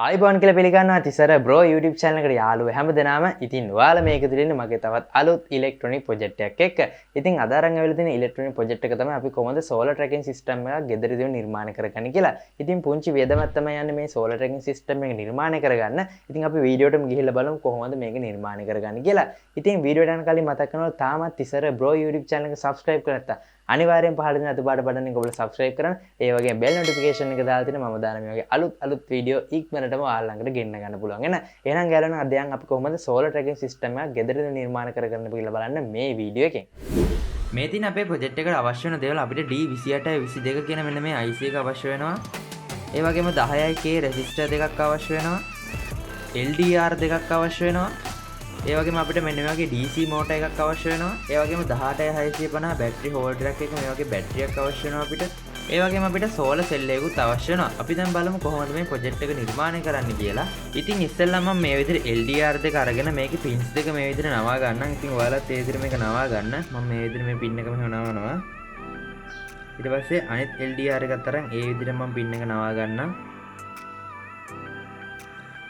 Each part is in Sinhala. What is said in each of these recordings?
ආයිබෝන් කියලා පිළිගන්නවා තිසර බ්‍රෝ YouTube channel එකට යාළුවෝ හැමදෙනාම. ඉතින් ඔයාලා මේක දිලින්න මගේ තවත් අලුත් ඉලෙක්ට්‍රොනික ප්‍රොජෙක්ට් එකක් එක්ක. ඉතින් අද අරන් ආවිල්ලා තියෙන ඉලෙක්ට්‍රොනික ප්‍රොජෙක්ට් එක තමයි අපි කොහොමද සෝලර් ට්‍රැකින් සිස්ටම් එකක් ගෙදරදී නිර්මාණය කරගන්නේ කියලා. ඉතින් පුංචි වියදමක් තමයි යන්නේ මේ සෝලර් ට්‍රැකින් සිස්ටම් එක නිර්මාණය කරගන්න. ඉතින් අපි වීඩියෝටම ගිහිල්ලා බලමු කොහොමද මේක නිර්මාණය කරගන්නේ කියලා. ඉතින් වීඩියෝට යන කලින් මතක් කරනවා තාමත් තිසර බ්‍රෝ YouTube channel එක subscribe කරලා නැත්නම් අනිවාර්යෙන් පහළ දෙන අතු පාට බටන් එක ඔබලා subscribe කරන්න. ඒ වගේම bell notification එක දාලා තියෙන මම දාන මේ වගේ අලුත් වීඩියෝ ඉක්මනටම ඔයාලා ළඟට ගෙන්න ගන්න පුළුවන්. එහෙනම් ගෑලුවනේ අද දැන් අපි කොහොමද solar tracking system එකක් ගෙදරදී නිර්මාණය කරගන්න කියලා බලන්න මේ වීඩියෝ එකෙන්. මේ තියෙන අපේ ප්‍රොජෙක්ට් එකට අවශ්‍ය වෙන දේවල් අපිට D28 22 කියන මෙන්න මේ IC එක අවශ්‍ය වෙනවා. ඒ වගේම 10K resistor දෙකක් අවශ්‍ය වෙනවා. LDR දෙකක් අවශ්‍ය වෙනවා. ඒ වගේම අපිට මෙන්න මේ වගේ DC මෝටර් එකක් අවශ්‍ය වෙනවා. ඒ වගේම 18650 බැටරි හෝල්ඩර් එකක් මේ වගේ බැටරියක් අවශ්‍ය වෙනවා අපිට. ඒ වගේම අපිට සෝලර් සෙල් එකකුත් අවශ්‍ය වෙනවා. අපි දැන් බලමු කොහොමද මේ ප්‍රොජෙක්ට් එක නිර්මාණය කරන්න කියලා. ඉතින් ඉස්සෙල්ලා මම මේ විදිහට LDR දෙක අරගෙන මේකේ පින්ස් දෙක මේ විදිහට නවා ගන්නම්. ඉතින් ඔයාලත් ඒ විදිහට මේක නවා ගන්න. මම මේ විදිහට මේ පින් එක මෙහෙම නවනවා. ඊට පස්සේ අනිත් LDR එකත් අරන් ඒ විදිහට මම පින් එක නවා ගන්නම්.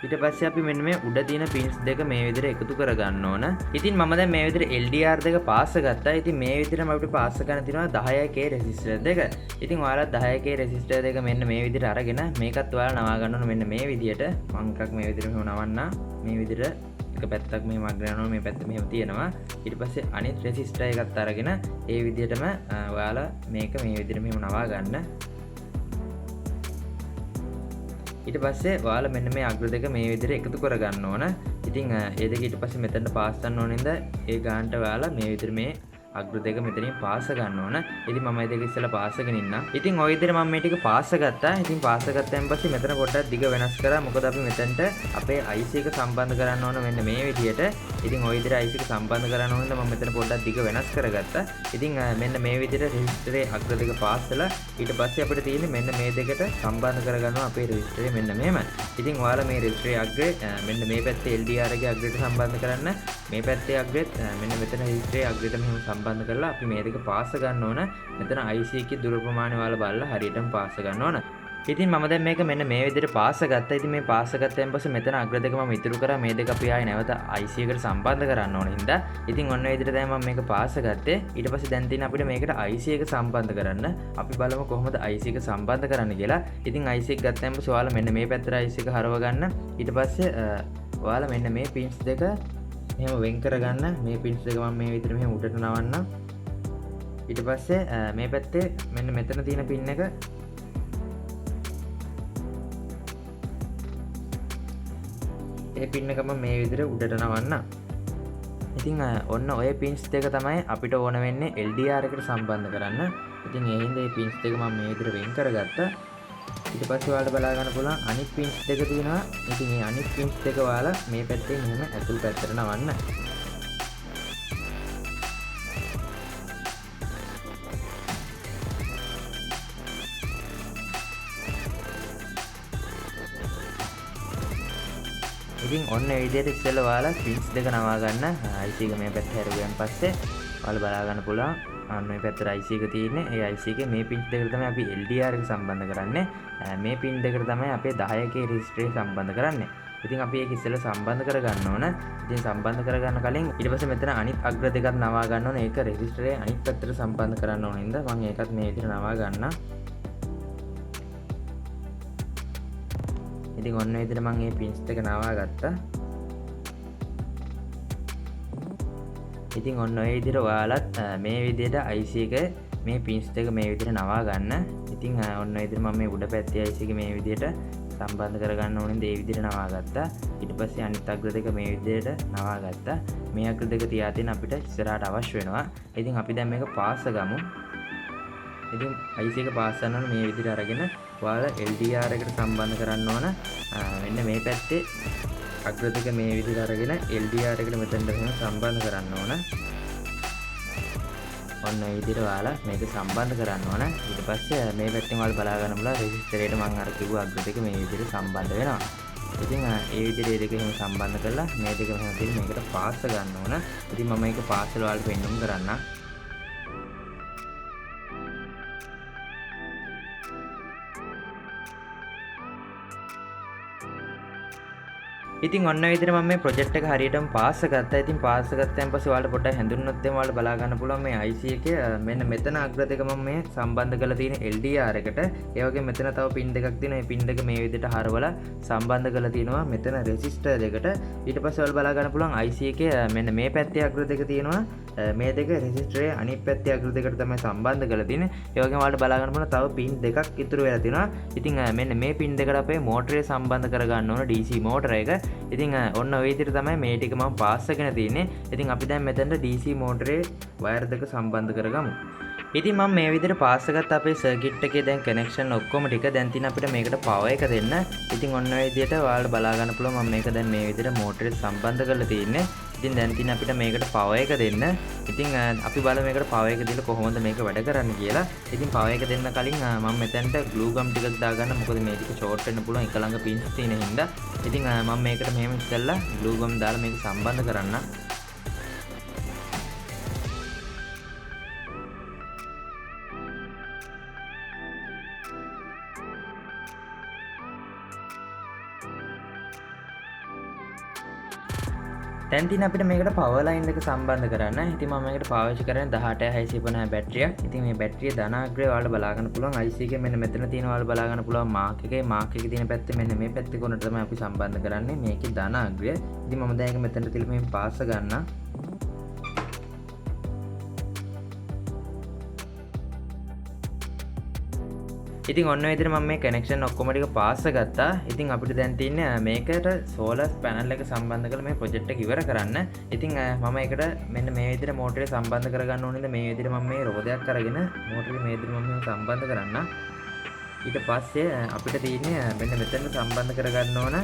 ඊට පස්සේ අපි මෙන්න මේ උඩ තියෙන පින්ස් දෙක මේ විදිහට එකතු කර ගන්න ඕන. ඉතින් මම දැන් මේ විදිහට LDR දෙක පාස් ගත්තා. ඉතින් මේ විදිහටම අපිට පාස් ගන්න තියෙනවා 10K රෙසිස්ටර් දෙක. ඉතින් ඔයාලා 10K රෙසිස්ටර් දෙක මෙන්න මේ විදිහට අරගෙන මේකත් ඔයාලා නවා ගන්න ඕන මෙන්න මේ විදිහට. මම එකක් මේ විදිහට මෙහෙම නවන්නා. මේ විදිහට එක පැත්තක් මෙහෙම අග්‍රය යනවා මේ පැත්ත මෙහෙම තියෙනවා. ඊට පස්සේ අනිත් රෙසිස්ටර් එකත් අරගෙන ඒ විදිහටම ඔයාලා මේක මේ විදිහට මෙහෙම නවා ගන්න. ඊට පස්සේ ඔයාලා මෙන්න මේ අග්‍ර දෙක මේ විදිහට එකතු කර ගන්න ඕන. ඉතින් ඒ දෙක ඊට පස්සේ මෙතනට පාස් ගන්න ඕනෙන්ද ඒ ගානට ඔයාලා මේ විදිහට මේ අග්‍ර දෙක මෙතනින් පාස් ගන්න ඕන. ඉතින් මම මේ දෙක ඉස්සෙල්ලා පාස්ගෙන ඉන්නම්. ඉතින් ওই විදිහට මම මේ ටික පාස් ගත්තා. ඉතින් පාස් ගත්තයින් පස්සේ මෙතන පොඩ්ඩක් දිග වෙනස් කරා. මොකද අපි මෙතනට අපේ IC එක සම්බන්ධ කරන්න ඕන මෙන්න මේ විදිහට. ඉතින් ওই විදිහට IC එක සම්බන්ධ කරන්න ඕනද මම මෙතන පොඩ්ඩක් දිග වෙනස් කරගත්තා. ඉතින් මෙන්න මේ විදිහට රෙසිස්ටරේ අග්‍ර දෙක පාස් කළා. ඊට පස්සේ අපිට තියෙන්නේ මෙන්න මේ දෙකට සම්බන්ධ කරගන්නවා අපේ රෙසිස්ටරේ මෙන්න මෙහෙම. ඉතින් ඔයාලා මේ රෙසිස්ටරේ අග්‍රේ මෙන්න මේ පැත්තේ LDR එකේ අග්‍රයට සම්බන්ධ කරන්න. මේ පැත්තේ අග්‍රෙත් මෙන්න මෙතන රෙසිස්ටරේ අග්‍රයට මෙහෙම සම්බන්ධ කරලා අපි මේ දෙක පාස් ගන්න ඕන. මෙතන IC එකේ දුර ප්‍රමාණය ඔයාලා බලලා හරියටම පාස් ගන්න ඕන. ඉතින් මම දැන් මේක මෙන්න මේ විදිහට පාස් ගත්තා. ඉතින් මේ පාස් ගත්තයින් පස්සේ මෙතන අග්‍ර දෙක මම ඉතුරු කරා. මේ දෙක අපි ආයේ නැවත IC එකට සම්බන්ධ කරන්න ඕන හින්දා. ඉතින් ඔන්න ඔය විදිහට දැන් මම මේක පාස් ගත්තේ. ඊට පස්සේ දැන් තියෙන අපිට මේකට IC එක සම්බන්ධ කරන්න. අපි බලමු කොහොමද IC එක සම්බන්ධ කරන්න කියලා. ඉතින් IC එක ගත්තයින් පස්සේ ඔයාලා මෙන්න මේ පැත්තට IC එක හරව ගන්න. ඊට පස්සේ ඔයාලා මෙන්න මේ පින්ස් දෙක එහෙම වෙන් කරගන්න. මේ පින්ස් දෙක මම මේ විදිහට මෙහෙම උඩට නවන්නම්. ඊට පස්සේ මේ පැත්තේ මෙන්න මෙතන තියෙන පින් එක ඒ පින් එක මම මේ විදිහට උඩට නවන්න. ඉතින් ඔන්න ඔය පින්ස් දෙක තමයි අපිට ඕන වෙන්නේ LDR එකට සම්බන්ධ කරන්න. ඉතින් ඒ හින්දා මේ පින්ස් දෙක මම මේ විදිහට වෙන් කරගත්තා. ඊට පස්සේ ඔයාලට බලා ගන්න පුළුවන් අනිත් පින්ස් දෙක තියෙනවා. ඉතින් මේ අනිත් පින්ස් දෙක ඔයාලා මේ පැත්තේ මෙහෙම ඇතුල් පැත්තට නවන්න. ඉතින් ඔන්න ඒ විදිහට ඉස්සෙල්ලා ඔයාලා පින්ස් දෙක නවා ගන්න. IC එක මේ පැත්තට හැරුවෙන් පස්සේ ඔයාලා බලා ගන්න පුළුවන් අන්න මේ පැත්තට IC එක තියෙන්නේ. ඒ IC එකේ මේ පින්ස් දෙකට තමයි අපි LDR එක සම්බන්ධ කරන්නේ. මේ පින් දෙකට තමයි අපේ 10K රෙසිස්ටරේ සම්බන්ධ කරන්නේ. ඉතින් අපි ඒක ඉස්සෙල්ලා සම්බන්ධ කරගන්න ඕන. ඉතින් සම්බන්ධ කරගන්න කලින් ඊට පස්සේ මෙතන අනිත් අග්‍ර දෙකක් නවා ගන්න ඕන. ඒක රෙසිස්ටරේ අනිත් පැත්තට සම්බන්ධ කරන්න ඕන හින්දා මම ඒකත් මේ විදිහට නවා ගන්නම්. ඉතින් ඔන්න විදිහට මම මේ පින්ස් දෙක නවා ගත්තා. ඉතින් ඔන්න ඔය විදිහට ඔයාලත් මේ විදිහට IC එක මේ පින්ස් දෙක මේ විදිහට නවා ගන්න. ඉතින් ඔන්න ඔය විදිහට මම මේ උඩ පැත්තේ IC එක මේ විදිහට සම්බන්ධ කරගන්න ඕනේ. ඒ විදිහට නවා ගත්තා. ඊට පස්සේ අනිත් අග්‍ර දෙක මේ විදිහට නවා ගත්තා. මේ අග්‍ර දෙක තියා තියෙන අපිට ඉස්සරහට අවශ්‍ය වෙනවා. ඉතින් අපි දැන් මේක පාස් ගමු. ඉතින් IC එක පාස් කරනවා මේ විදිහට අරගෙන ඔයාලා LDR එකට සම්බන්ධ කරන්න ඕන. මෙන්න මේ පැත්තේ අග්‍ර දෙක මේ විදිහට අරගෙන LDR එකට මෙතනට එහෙම සම්බන්ධ කරන්න ඕන. ඔන්න ඒ විදිහට ඔයාලා මේක සම්බන්ධ කරන්න ඕන. ඊට පස්සේ මේ පැත්තෙන් ඔයාලා බලා ගන්න බුණා රෙසිස්ටරේට මම අර කිව්ව අග්‍ර දෙක මේ විදිහට සම්බන්ධ වෙනවා. ඉතින් ඒ විදිහට මේ දෙක එහෙම සම්බන්ධ කරලා මේ දෙක මෙහෙම තියෙන මේකට පාස් ගන්න ඕන. ඉතින් මම මේක පාස් වල ඔයාලට පෙන්නුම් කරන්නම්. ඉතින් ඔන්න විදිහට මම මේ ප්‍රොජෙක්ට් එක හරියටම පාස් ගත්තා. ඉතින් පාස් ගත්තන් පස්සේ ඔයාලට පොඩ්ඩක් හැඳුන්වන්නත් එම ඔයාලට බලා ගන්න පුළුවන් මේ IC එකේ මෙන්න මෙතන අග්‍ර දෙක මම මේ සම්බන්ධ කරලා තියෙන LDR එකට. ඒ වගේ මෙතන තව පින් දෙකක් තියෙනවා. මේ පින් දෙක මේ විදිහට හරවලා සම්බන්ධ කරලා තියෙනවා මෙතන රෙසිස්ටර් දෙකට. ඊට පස්සේ ඔයාලට බලා ගන්න පුළුවන් IC එකේ මෙන්න මේ පැත්තේ අග්‍ර දෙක තියෙනවා. මේ දෙක රෙසිස්ටරේ අනිත් පැත්තේ අග්‍ර දෙකට තමයි සම්බන්ධ කරලා තියෙන්නේ. ඒ වගේම ඔයාලට බලා ගන්න පුළුවන් තව පින් දෙකක් ඉතුරු වෙලා තියෙනවා. ඉතින් මෙන්න මේ පින් දෙකට අපේ මෝටරේ සම්බන්ධ කරගන්න ඕන DC මෝටර එක. ඉතින් ඔන්න ඔය විදිහට තමයි මේ ටික මම පාස් කරගෙන තියෙන්නේ. ඉතින් අපි දැන් මෙතනට DC මෝටරේ වයර් දෙක සම්බන්ධ කරගමු. ඉතින් මම මේ විදිහට පාස් කරගත්ත අපේ සර්කිට් එකේ දැන් කනෙක්ෂන් ඔක්කොම ටික දැන් තියෙන අපිට මේකට පවර් එක දෙන්න. ඉතින් ඔන්න ඔය විදිහට ඔයාලට බලා ගන්න පුළුවන් මම මේක දැන් මේ විදිහට මෝටරේ සම්බන්ධ කරලා තියෙන්නේ. ඉතින් දැන් තියෙන අපිට මේකට පවර් එක දෙන්න. ඉතින් අපි බලමු මේකට පවර් එක දීලා කොහොමද මේක වැඩ කරන්නේ කියලා. ඉතින් පවර් එක දෙන්න කලින් මම මෙතනට ග්ලූ ගම් ටිකක් දාගන්න. මොකද මේ ටික ෂෝට් වෙන්න පුළුවන් එක ළඟ පින්ස් තියෙන හින්දා. ඉතින් මම මේකට මෙහෙම ඉස්සෙල්ලා ග්ලූ ගම් දාලා මේක සම්බන්ධ කරන්න. දැන් තියෙන අපිට මේකට පවර් ලයින් එක සම්බන්ධ කරන්න. ඉතින් මම මේකට පාවිච්චි කරන්නේ 18650 බැටරියක්. ඉතින් මේ බැටරිය ධනාග්‍රය ඔයාලට බලා ගන්න පුළුවන් IC එකේ මෙන්න මෙතන තියෙන ඔයාලට බලා ගන්න පුළුවන් මාක් එකේ තියෙන පැත්තේ මෙන්න මේ පැත්තේ කොනට තමයි අපි සම්බන්ධ කරන්නේ. මේකේ ධනාග්‍රය. ඉතින් මම දැන් ඒක මෙතනට තියලා මේ පාස් ගන්නවා. ඉතින් ඔන්න විදිහට මම මේ කනෙක්ෂන් ඔක්කොම ටික පාස් ගත්තා. ඉතින් අපිට දැන් තියෙන්නේ මේකට සෝලර් පැනල් එක සම්බන්ධ කරලා මේ ප්‍රොජෙක්ට් එක ඉවර කරන්න. ඉතින් මම ඒකට මෙන්න මේ විදිහට මෝටරේ සම්බන්ධ කරගන්න ඕනේ. මේ විදිහට මම මේ රෝදයක් අරගෙන මෝටරේ මේ විදිහට මම සම්බන්ධ කරන්න. ඊට පස්සේ අපිට තියෙන්නේ මෙන්න මෙතන සම්බන්ධ කරගන්න ඕන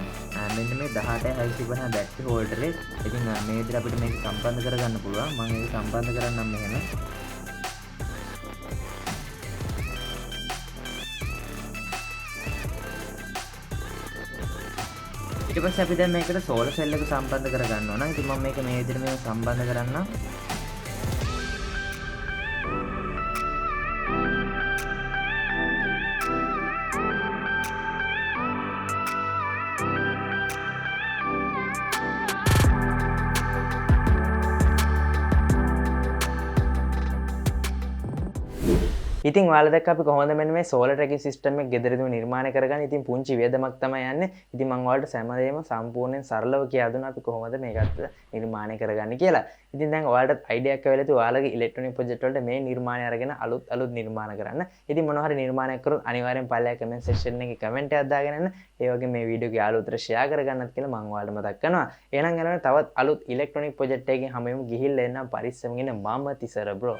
මෙන්න මේ 18650 බැටරි හෝල්ඩරේ. ඉතින් මේ විදිහට අපිට මේක සම්බන්ධ කරගන්න පුළුවන්. මම ඒක සම්බන්ධ කරන්නම් මෙහෙම. ඊට පස්සේ අපි දැන් මේකට සෝලර් සෙල් එක සම්බන්ධ කරගන්න ඕන. ඉතින් මම මේක මේ විදිහට මේව සම්බන්ධ කරන්නම්. ඉතින් ඔයාලා දැක්ක අපි කොහොමද මෙන්න මේ සෝලර් ට්‍රැකින් සිස්ටම් එක ගෙදරදීම නිර්මාණය කරගන්නේ. ඉතින් පුංචි වේදමක් තමයි යන්නේ. ඉතින් මම ඔයාලට සෑමදේම සම්පූර්ණයෙන් සරලව කියලා දුන්නා අපි කොහොමද මේකත් නිර්මාණය කරගන්නේ කියලා. ඉතින් දැන් ඔයාලට අයිඩියා එකක් වෙලා තියෙනවා ඔයාලගේ ඉලෙක්ට්‍රොනික ප්‍රොජෙක්ට් වලට මේ නිර්මාණය අරගෙන අලුත් නිර්මාණ කරන්න. ඉතින් මොනවා හරි නිර්මාණයක් කරොත් අනිවාර්යෙන් පල්ලෙහා කමෙන්ට් සෙක්ෂන් එකේ කමෙන්ට් එකක් දාගෙන යන්න. ඒ වගේ මේ වීඩියෝ එක යාළුවොත් ෂෙයා කරගන්නත් කියලා මම ඔයාලට මතක් කරනවා. එහෙනම් යනවා තවත් අලුත් ඉලෙක්ට්‍රොනික ප්‍රොජෙක්ට් එකකින් හැමෝම ගිහිල්ලා එන්න පරිස්සමගෙන මම තිසර බ්‍රෝ.